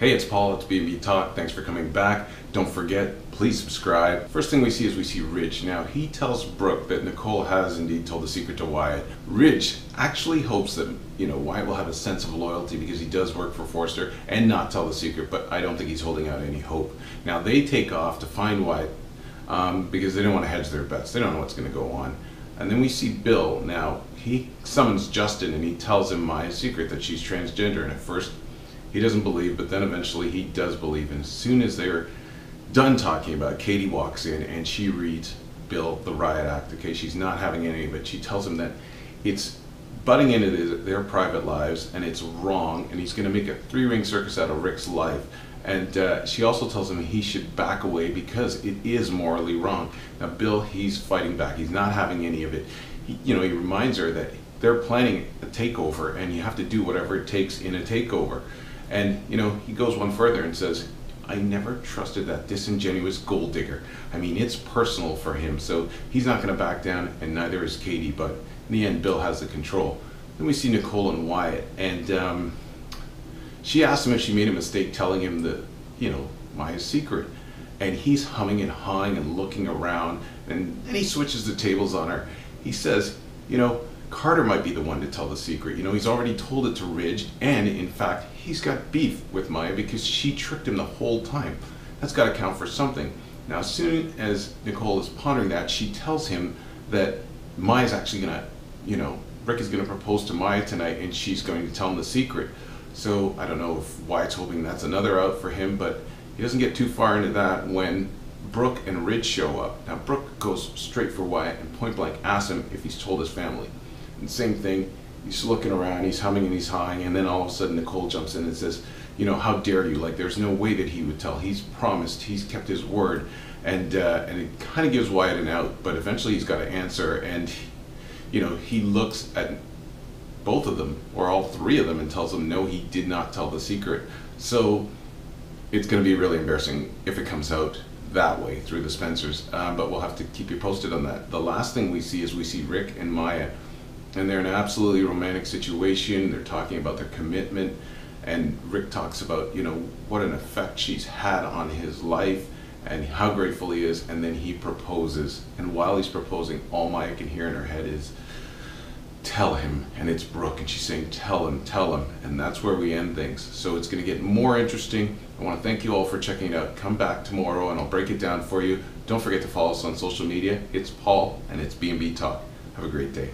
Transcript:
Hey, it's Paul, it's B&B Talk. Thanks for coming back. Don't forget, please subscribe. First thing we see is we see Ridge. Now, he tells Brooke that Nicole has indeed told the secret to Wyatt. Ridge actually hopes that, Wyatt will have a sense of loyalty because he does work for Forster and not tell the secret, but I don't think he's holding out any hope. Now, they take off to find Wyatt because they don't want to hedge their bets. They don't know what's going to go on. And then we see Bill. Now, he summons Justin and he tells him Maya's secret, that she's transgender. And at first, he doesn't believe, but then eventually he does believe. And as soon as they're done talking about it, Katie walks in and she reads Bill the riot act. Okay, she's not having any of it. She tells him that it's butting into their private lives and it's wrong, and he's going to make a three-ring circus out of Rick's life. And she also tells him he should back away because it is morally wrong. Now Bill, he's fighting back. He's not having any of it. He reminds her that they're planning a takeover and you have to do whatever it takes in a takeover. And he goes one further and says, I never trusted that disingenuous gold digger. I mean, it's personal for him, so he's not going to back down, and neither is Katie, but in the end, Bill has the control. Then we see Nicole and Wyatt, and she asks him if she made a mistake telling him Maya's secret. And he's humming and hawing and looking around, and then he switches the tables on her. He says, Carter might be the one to tell the secret. He's already told it to Ridge, and in fact, he's got beef with Maya because she tricked him the whole time. That's got to count for something. Now, as soon as Nicole is pondering that, she tells him that Maya's actually gonna, Rick is gonna propose to Maya tonight, and she's going to tell him the secret. So I don't know if Wyatt's hoping that's another out for him, but he doesn't get too far into that when Brooke and Ridge show up. Now, Brooke goes straight for Wyatt and point blank asks him if he's told his family. And same thing, he's looking around, he's humming and he's hawing, and then all of a sudden Nicole jumps in and says, how dare you? Like, there's no way that he would tell. He's promised, he's kept his word. And it kind of gives Wyatt an out, but eventually he's got to answer, and he looks at both of them, or all three of them, and tells them no, he did not tell the secret. So it's going to be really embarrassing if it comes out that way through the Spencers, but we'll have to keep you posted on that. The last thing we see is we see Rick and Maya, and they're in an absolutely romantic situation. They're talking about their commitment, and Rick talks about what an effect she's had on his life and how grateful he is, and then he proposes. And while he's proposing, all Maya can hear in her head is, tell him. And it's Brooke, and she's saying, tell him, and that's where we end things. So it's going to get more interesting. I want to thank you all for checking it out. Come back tomorrow and I'll break it down for you. Don't forget to follow us on social media. It's Paul, and it's B&B Talk. Have a great day.